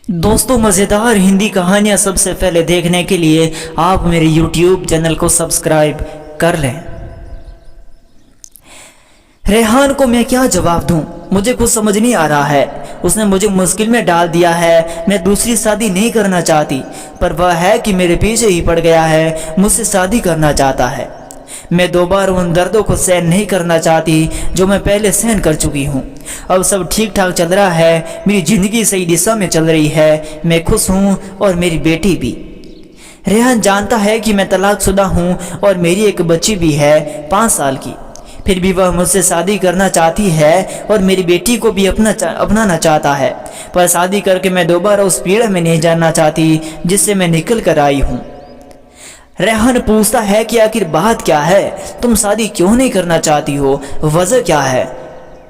दोस्तों, मज़ेदार हिंदी कहानियाँ सबसे पहले देखने के लिए आप मेरे YouTube चैनल को सब्सक्राइब कर लें। रेहान को मैं क्या जवाब दूं? मुझे कुछ समझ नहीं आ रहा है। उसने मुझे मुश्किल में डाल दिया है। मैं दूसरी शादी नहीं करना चाहती, पर वह है कि मेरे पीछे ही पड़ गया है, मुझसे शादी करना चाहता है। मैं दोबारा उन दर्दों को सहन नहीं करना चाहती जो मैं पहले सहन कर चुकी हूँ। अब सब ठीक ठाक चल रहा है, मेरी ज़िंदगी सही दिशा में चल रही है, मैं खुश हूँ और मेरी बेटी भी। रेहान जानता है कि मैं तलाकशुदा हूँ और मेरी एक बच्ची भी है 5 साल की। फिर भी वह मुझसे शादी करना चाहती है और मेरी बेटी को भी अपनाना चाहता है, पर शादी करके मैं दोबारा उस पीड़ा में नहीं जाना चाहती जिससे मैं निकल कर आई हूँ। रेहान पूछता है कि आखिर बात क्या है, तुम शादी क्यों नहीं करना चाहती हो, वजह क्या है?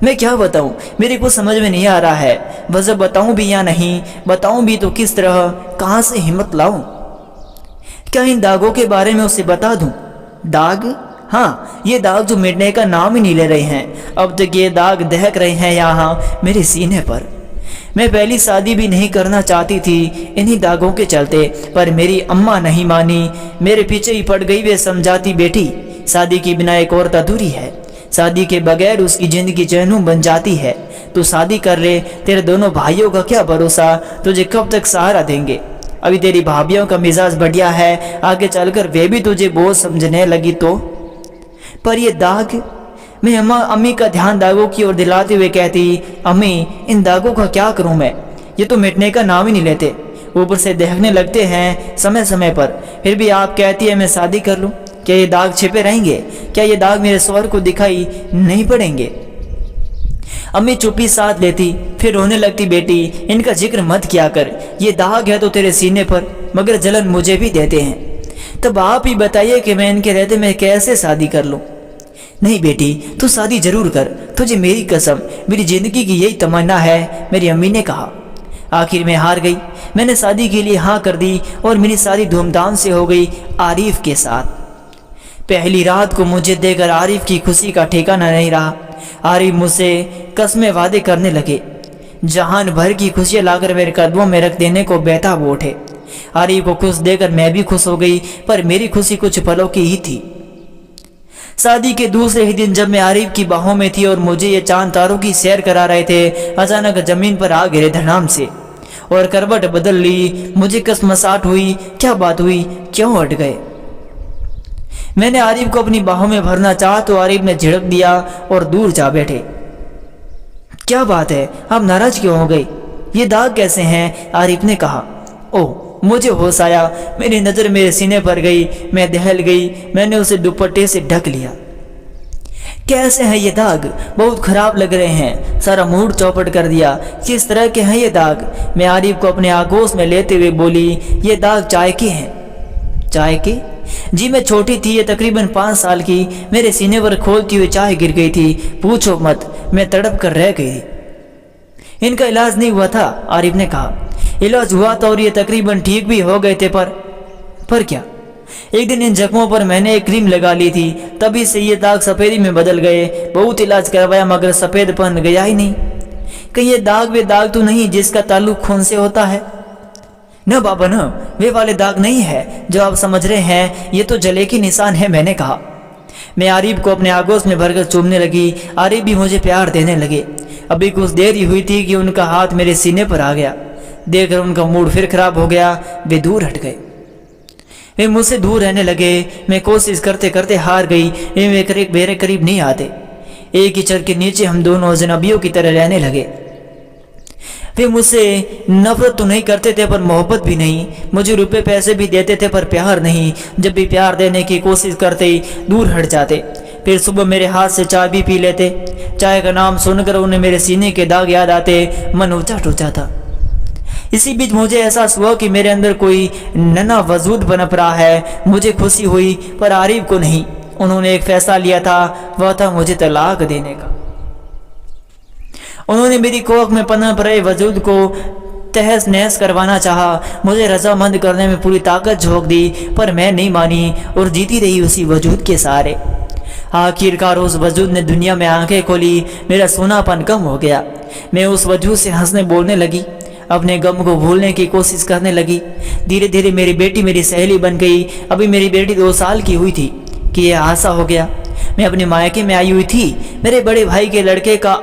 मैं क्या बताऊं, मेरे को समझ में नहीं आ रहा है। वजह बताऊं भी या नहीं, बताऊं भी तो किस तरह, कहां से हिम्मत लाऊं? क्या इन दागों के बारे में उसे बता दूं? दाग? हाँ, ये दाग जो मिटने का नाम ही नहीं ले रहे हैं। अब तक ये दाग दहक रहे हैं यहाँ मेरे सीने पर। मैं पहली शादी भी नहीं करना चाहती थी इन्हीं दागों के चलते, पर मेरी अम्मा नहीं मानी, मेरे पीछे ही पड़ गई। वे समझाती, बेटी शादी के बिना एक औरत अधूरी है, शादी के बगैर उसकी जिंदगी जहन्नुम बन जाती है। तू शादी कर ले, तेरे दोनों भाइयों का क्या भरोसा, तुझे कब तक सहारा देंगे? अभी तेरी भाभियों का मिजाज बढ़िया है, आगे चलकर वे भी तुझे बोझ समझने लगी तो। पर ये दाग, मैं अम्मी का ध्यान दागों की ओर दिलाते हुए कहती, अम्मी इन दागों का क्या करूं मैं, ये तो मिटने का नाम ही नहीं लेते, ऊपर से दहकने लगते हैं समय समय पर। फिर भी आप कहती है मैं शादी कर लूं, क्या ये दाग छिपे रहेंगे? क्या ये दाग मेरे स्वर को दिखाई नहीं पड़ेंगे? अम्मी चुप्पी साध लेती, फिर रोने लगती, बेटी इनका जिक्र मत किया कर, ये दाग है तो तेरे सीने पर, मगर जलन मुझे भी देते हैं। तब आप ही बताइए कि मैं इनके रहते मैं कैसे शादी कर लूं? नहीं बेटी, तू शादी जरूर कर, तुझे मेरी कसम, मेरी जिंदगी की यही तमन्ना है, मेरी अम्मी ने कहा। आखिर मैं हार गई, मैंने शादी के लिए हाँ कर दी और मेरी शादी धूमधाम से हो गई आरिफ के साथ। पहली रात को मुझे देकर आरिफ की खुशी का ठिकाना नहीं रहा। आरिफ मुझसे कस्में वादे करने लगे, जहान भर की खुशियाँ लाकर मेरे कदमों में रख देने को बेताब उठे। आरिफ को खुश देकर मैं भी खुश हो गई, पर मेरी खुशी कुछ पलों की ही थी। शादी के दूसरे ही दिन जब मैं आरिफ की बाहों में थी और मुझे ये चांद तारों की सैर करा रहे थे, अचानक जमीन पर आ गिरे धड़ाम से और करवट बदल ली। मुझे कसमसाहट हुई, क्या बात हुई, क्यों हट गए? मैंने आरिफ को अपनी बाहों में भरना चाहा तो आरिफ ने झिड़क दिया और दूर जा बैठे। क्या बात है, आप नाराज क्यों हो गई? ये दाग कैसे हैं? आरिफ ने कहा। ओह, मुझे होश आया, मेरी नज़र मेरे सीने पर गई, मैं दहल गई, मैंने उसे दुपट्टे से ढक लिया। कैसे हैं ये दाग? बहुत खराब लग रहे हैं, सारा मूड चौपट कर दिया। किस तरह के हैं ये दाग? मैं आरिफ को अपने आगोश में लेते हुए बोली, ये दाग चाय के हैं। चाय के? जी, मैं छोटी थी, ये तकरीबन 5 साल की, मेरे सीने पर खोलती हुई चाय गिर गई थी, पूछो मत, मैं तड़प कर रह गई। इनका इलाज नहीं हुआ था? आरिफ ने कहा। इलाज हुआ था और ये तकरीबन ठीक भी हो गए थे, पर क्या? एक दिन इन जख्मों पर मैंने एक क्रीम लगा ली थी, तभी से ये दाग सफ़ेदी में बदल गए। बहुत इलाज करवाया मगर सफ़ेदपन गया ही नहीं। कहीं ये दाग वे दाग तो नहीं जिसका ताल्लुक खून से होता है? न बाबा न, वे वाले दाग नहीं है जो आप समझ रहे हैं, ये तो जले के निशान है, मैंने कहा। मैं आरिफ को अपने आगोश में भरकर चूमने लगी। आरिफ भी मुझे प्यार देने लगे। अभी कुछ देर ही हुई थी कि उनका हाथ मेरे सीने पर आ गया। देखकर उनका मूड फिर खराब हो गया, वे दूर हट गए। वे मुझसे दूर रहने लगे। मैं कोशिश करते करते हार गई, वे मेरे करीब नहीं आते। एक ही छत के नीचे हम दोनों अजनबियों की तरह रहने लगे। वे मुझसे नफरत तो नहीं करते थे, पर मोहब्बत भी नहीं। मुझे रुपए पैसे भी देते थे, पर प्यार नहीं। जब भी प्यार देने की कोशिश करते ही दूर हट जाते। फिर सुबह मेरे हाथ से चाय भी पी लेते। चाय का नाम सुनकर उन्हें मेरे सीने के दाग याद आते, मन ऊंचा टूचा था। इसी बीच मुझे एहसास हुआ कि मेरे अंदर कोई नया वजूद पनप रहा है। मुझे खुशी हुई, पर आरिफ को नहीं। उन्होंने एक फैसला लिया था, वह था मुझे तलाक देने का। उन्होंने मेरी कोख में पनप रहे वजूद को तहस नहस करवाना चाहा, मुझे रजामंद करने में पूरी ताकत झोंक दी, पर मैं नहीं मानी और जीती रही उसी वजूद के सहारे। आखिरकार उस वजूद ने दुनिया में आंखें खोली, मेरा सोनापन कम हो गया। मैं उस वजूद से हंसने बोलने लगी। अपने गम को भूलने की कोशिश करने लगी। धीरे धीरे मेरी बेटी मेरी सहेली बन गई। अभी मेरी बेटी 2 साल की हुई थी कि यह हादसा हो गया। मैं अपने मायके में आई हुई थी। मेरे बड़े भाई के लड़के का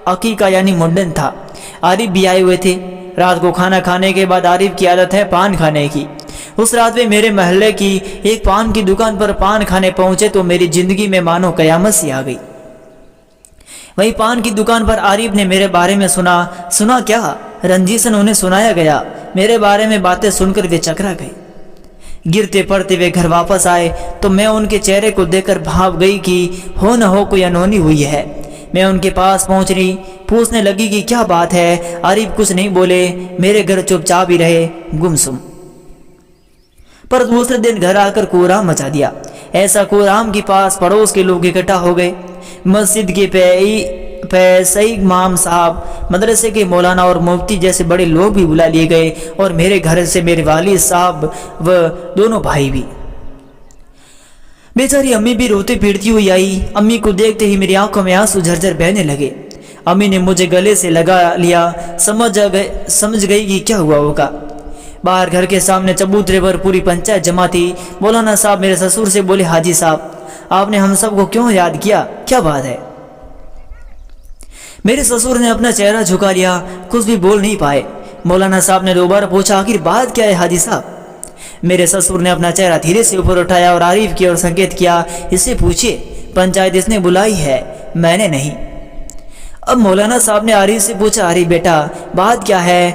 अकीका यानी मुंडन था। आरिफ भी आए हुए थे। रात को खाना खाने के बाद आरिफ की आदत है पान खाने की। उस रात वे मेरे मोहल्ले की एक पान की दुकान पर पान खाने पहुंचे तो मेरी जिंदगी में मानो कयामत सी आ गई। वही पान की दुकान पर आरिफ ने मेरे बारे में सुना क्या, रंजीशन उन्हें सुनाया गया। मेरे बारे में बातें सुनकर वे चकरा गए। गिरते पड़ते वे घर वापस आए तो मैं उनके चेहरे को देखकर भाप गई कि हो न हो कोई अनहोनी हुई है। मैं उनके पास पहुंच रही, पूछने लगी कि क्या बात है। आरिफ कुछ नहीं बोले, मेरे घर चुपचाप ही रहे, गुमसुम। पर दूसरे दिन घर आकर कोहराम मचा दिया। ऐसा कोहराम के पास पड़ोस के लोग इकट्ठा हो गए। मस्जिद के सईद इमाम साहब, मदरसे के मौलाना और मुफ्ती जैसे बड़े लोग भी बुला लिए गए और मेरे घर से मेरे वालिद साहब व दोनों भाई भी। बेचारी अम्मी भी रोती पीटती हुई आई। अम्मी को देखते ही मेरी आंखों में आंसू झरझर बहने लगे। अम्मी ने मुझे गले से लगा लिया। समझ गई कि क्या हुआ होगा। बाहर घर के सामने चबूतरे पर पूरी पंचायत जमा थी। मौलाना साहब मेरे ससुर से बोले, हाजी साहब आपने हम सबको क्यों याद किया, क्या बात है। मेरे ससुर ने अपना चेहरा झुका लिया, कुछ भी बोल नहीं पाए। मौलाना साहब ने दोबारा पूछा, आखिर बात क्या है हाजी साहब। मेरे ससुर ने अपना चेहरा धीरे से ऊपर उठाया और आरिफ की ओर संकेत किया, इससे पूछिए, पंचायत इसने बुलाई है, मैंने नहीं। अब मौलाना साहब ने आरिफ से पूछा, आरिफ बेटा बात क्या है,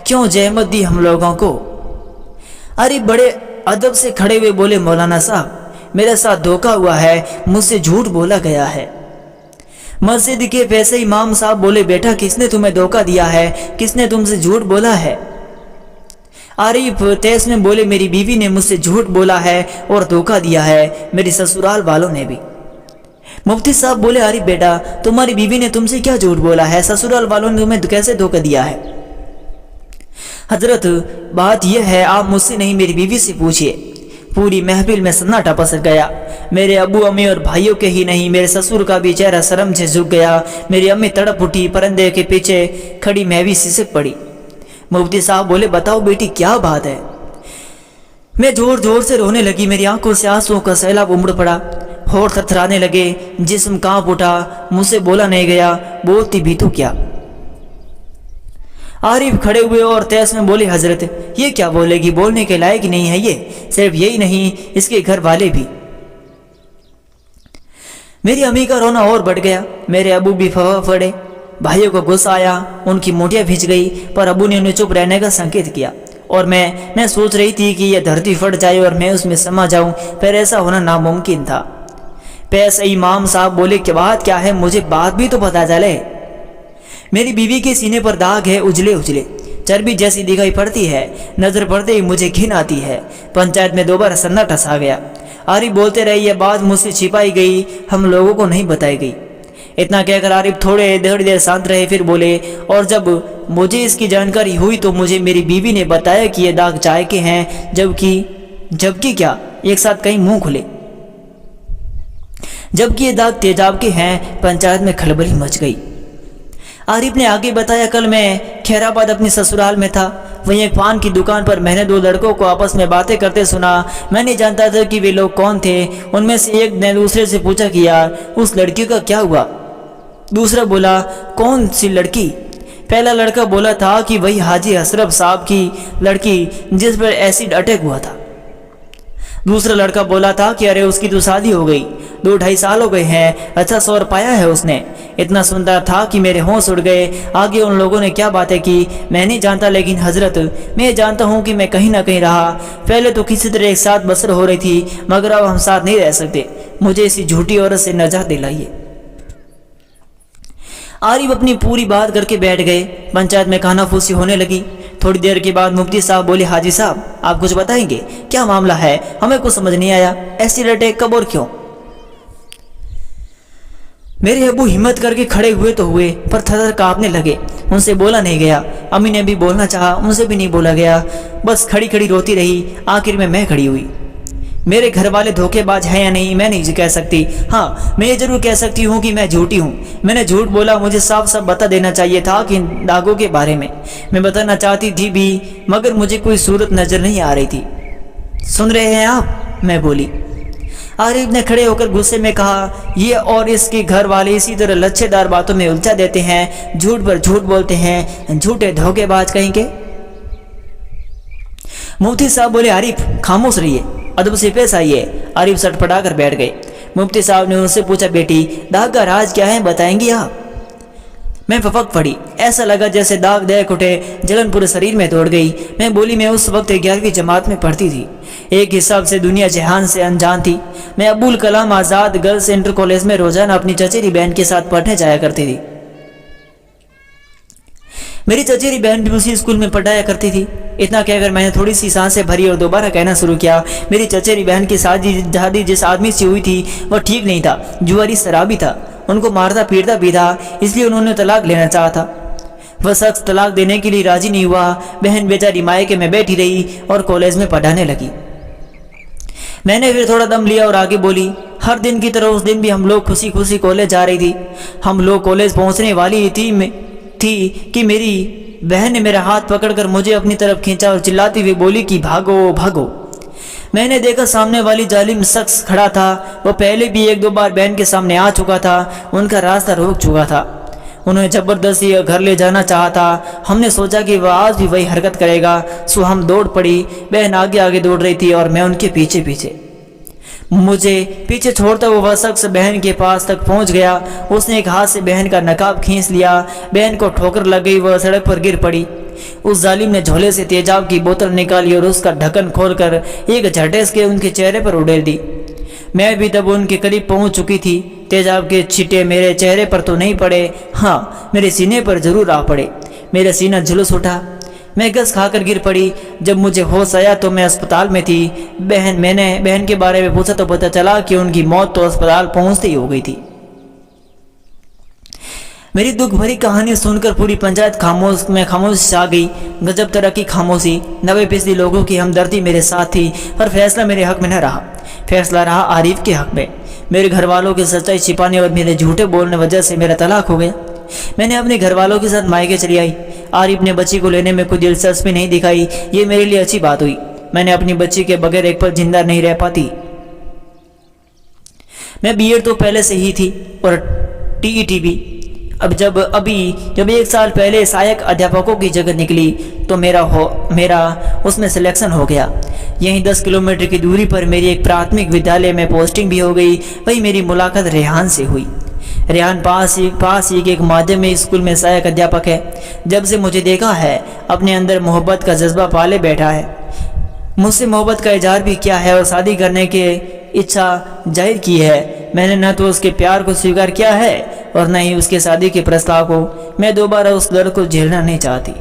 क्यों जहमत दी हम लोगों को। आरिफ बड़े अदब से खड़े हुए बोले, मौलाना साहब मेरे साथ धोखा हुआ है, मुझसे झूठ बोला गया है। मस्जिद के पैसे इमाम साहब बोले, बेटा किसने तुम्हें धोखा दिया है, किसने तुमसे झूठ बोला है। आरिफ तेज में बोले, मेरी बीवी ने मुझसे झूठ बोला है और धोखा दिया है, मेरी ससुराल वालों ने भी। मुफ्ती साहब बोले, आरिफ बेटा तुम्हारी बीवी ने तुमसे क्या झूठ बोला है, ससुराल वालों ने तुम्हें कैसे धोखा दिया है। हजरत बात यह है, आप मुझसे नहीं मेरी बीवी से पूछिए। पूरी महफिल में सन्नाटा पसर गया। मेरे अबू अम्मी और भाइयों के ही नहीं, मेरे ससुर का भी चेहरा शर्म से झुक गया। मेरी अम्मी तड़प उठी, परंदे के पीछे खड़ी मैं भी सिसक पड़ी। मुफ्ती साहब बोले, बताओ बेटी क्या बात है। मैं जोर जोर से रोने लगी। मेरी आंखों से आंसुओं का सैलाब उमड़ पड़ा। होठ थरथराने लगे, जिस्म कांप उठा, मुझसे बोला नहीं गया, बोलती भी तो क्या। आरिफ खड़े हुए और तेज में बोले, हजरत ये क्या बोलेगी, बोलने के लायक नहीं है ये। सिर्फ यही नहीं, इसके घर वाले भी। मेरी अम्मी का रोना और बढ़ गया। मेरे अबू भी फवा पड़े। भाइयों को गुस्सा आया, उनकी मोटियां भिज गई, पर अबू ने उन्हें चुप रहने का संकेत किया। और मैं सोच रही थी कि यह धरती फट जाए और मैं उसमें समा जाऊं, पर ऐसा होना नामुमकिन था। पैसे इमाम साहब बोले, क्या बात क्या है, मुझे बात भी तो पता चले। मेरी बीवी के सीने पर दाग है, उजले उजले, चर्बी जैसी दिखाई पड़ती है। नजर पड़ते ही मुझे घिन आती है। पंचायत में दोबारा सन्नाटा छा गया। आरिफ बोलते रहे, यह बात मुझसे छिपाई गई, हम लोगों को नहीं बताई गई। इतना कहकर आरिफ थोड़ी देर शांत रहे, फिर बोले, और जब मुझे इसकी जानकारी हुई तो मुझे मेरी बीवी ने बताया कि ये दाग चाय के हैं, जबकि क्या, एक साथ कहीं मुंह खुले, जबकि ये दाग तेजाब के हैं। पंचायत में खलबली मच गई। आरिफ ने आगे बताया, कल मैं खैराबाद अपनी ससुराल में था। वहीं एक पान की दुकान पर मैंने 2 लड़कों को आपस में बातें करते सुना। मैं नहीं जानता था कि वे लोग कौन थे। उनमें से एक ने दूसरे से पूछा कि यार उस लड़की का क्या हुआ। दूसरा बोला, कौन सी लड़की। पहला लड़का बोला था कि वही हाजी अशरफ साहब की लड़की जिस पर एसिड अटैक हुआ था। दूसरा लड़का बोला था कि अरे उसकी तो शादी हो गई, 2-2.5 साल हो गए हैं, अच्छा सौर पाया है उसने। इतना सुंदर था कि मेरे होश उड़ गए। आगे उन लोगों ने क्या बातें की मैं नहीं जानता, लेकिन हजरत मैं जानता हूँ कि मैं कहीं ना कहीं रहा। पहले तो किसी तरह एक साथ बसर हो रही थी, मगर अब हम साथ नहीं रह सकते। मुझे इसी झूठी औरत से नजात दिलाइए। आरिफ अपनी पूरी बात करके बैठ गए। पंचायत में खानाफूसी होने लगी। थोड़ी देर के बाद मुफ्ती साहब बोले, हाजी साहब आप कुछ बताएंगे, क्या मामला है, हमें कुछ समझ नहीं आया, ऐसी रटे कब और क्यों। मेरे अबू हिम्मत करके खड़े हुए तो हुए, पर थरथर कांपने लगे। उनसे बोला नहीं गया। अम्मी ने भी बोलना चाहा, उनसे भी नहीं बोला गया। बस खड़ी खड़ी रोती रही। आखिर में मैं खड़ी हुई। मेरे घर वाले धोखेबाज हैं या नहीं मैं नहीं कह सकती। हाँ, मैं ये जरूर कह सकती हूँ कि मैं झूठी हूँ। मैंने झूठ बोला। मुझे साफ साफ बता देना चाहिए था कि दागों के बारे में। मैं बताना चाहती थी भी, मगर मुझे कोई सूरत नज़र नहीं आ रही थी। सुन रहे हैं आप? मैं बोली। आरिफ ने खड़े होकर गुस्से में कहा, ये और इसके घर वाले इसी तरह लच्छेदार बातों में उलझा देते हैं, झूठ पर झूठ बोलते हैं, झूठे धोखेबाज कहीं के। मुफ्ती साहब बोले, आरिफ खामोश रहिए, अदब से पेश आइए। आरिफ सटपटा कर बैठ गए। मुफ्ती साहब ने उससे पूछा, बेटी दाग का राज क्या है, बताएंगी आप? मैं फपक पड़ी। ऐसा लगा जैसे दाग देख उठे, जलन पूरे शरीर में दौड़ गई। मैं बोली, मैं उस वक्त 11वीं जमात में पढ़ती थी। एक हिसाब से दुनिया जहान से अनजान थी। मैं Abul Kalam Azad girls inter college में रोजाना अपनी चचेरी बहन के साथ पढ़ने जाया करती थी। मेरी चचेरी बहन भी उसी स्कूल में पढ़ाया करती थी। इतना कहकर मैंने थोड़ी सी सांसें भरी और दोबारा कहना शुरू किया, मेरी चचेरी बहन की शादी जिस आदमी से हुई थी वह ठीक नहीं था, जुआरी शराबी था, उनको मारता पीटता भी था, इसलिए उन्होंने तलाक लेना चाहा था। वह शख्स तलाक देने के लिए राजी नहीं हुआ। बहन बेचारी मायके में बैठी रही और कॉलेज में पढ़ाने लगी। मैंने फिर थोड़ा दम लिया और आगे बोली, हर दिन की तरह उस दिन भी हम लोग खुशी खुशी कॉलेज जा रही थी। हम लोग कॉलेज पहुंचने वाली थी कि मेरी बहन ने मेरा हाथ पकड़कर मुझे अपनी तरफ खींचा और चिल्लाती हुई बोली कि भागो भागो। मैंने देखा सामने वाली जालिम शख्स खड़ा था। वह पहले भी 1-2 बार बहन के सामने आ चुका था, उनका रास्ता रोक चुका था, उन्हें जबरदस्ती घर ले जाना चाहा था। हमने सोचा कि वह आज भी वही हरकत करेगा, सो हम दौड़ पड़ी। बहन आगे आगे दौड़ रही थी और मैं उनके पीछे पीछे। मुझे पीछे छोड़ता हुआ वह शख्स बहन के पास तक पहुंच गया। उसने एक हाथ से बहन का नकाब खींच लिया। बहन को ठोकर लग गई, वह सड़क पर गिर पड़ी। उस जालिम ने झोले से तेजाब की बोतल निकाली और उसका ढक्कन खोलकर एक झटेस के उनके चेहरे पर उड़ेल दी। मैं भी तब उनके करीब पहुंच चुकी थी। तेजाब के छींटे मेरे चेहरे पर तो नहीं पड़े, हाँ मेरे सीने पर जरूर आ पड़े। मेरा सीना झुलस उठा। मैं गस खाकर गिर पड़ी। जब मुझे होश आया तो मैं अस्पताल में थी। मैंने बहन के बारे में पूछा तो पता चला कि उनकी मौत तो अस्पताल पहुंचते ही हो गई थी। मेरी दुख भरी कहानी सुनकर पूरी पंचायत खामोश आ गई। गजब तरह की खामोशी। 90% लोगों की हमदर्दी मेरे साथ थी, पर फैसला मेरे हक में न रहा। फैसला रहा आरिफ के हक में। मेरे घर वालों की सच्चाई छिपाने और मेरे झूठे बोलने वजह से मेरा तलाक हो गया। मैंने अपने घर वालों के साथ मायके चली आई। आरिफ ने बच्ची को लेने में कोई दिलचस्पी नहीं दिखाई। ये मेरे लिए अच्छी बात हुई। मैंने अपनी बच्ची के बगैर एक पल जिंदा नहीं रह पाती। मैं बीएड तो पहले से ही थी और टीईटी भी। जब 1 साल पहले सहायक अध्यापकों की जगह निकली तो मेरा उसमें सिलेक्शन हो गया। यहीं 10 किलोमीटर की दूरी पर मेरी एक प्राथमिक विद्यालय में पोस्टिंग भी हो गई। वही मेरी मुलाकात रेहान से हुई। रेहान पास ही एक माध्यमिक स्कूल में सहायक अध्यापक है। जब से मुझे देखा है अपने अंदर मोहब्बत का जज्बा पाले बैठा है। मुझसे मोहब्बत का इजहार भी किया है और शादी करने की इच्छा जाहिर की है। मैंने न तो उसके प्यार को स्वीकार किया है और न ही उसके शादी के प्रस्ताव को। मैं दोबारा उस दर्द को झेलना नहीं चाहती।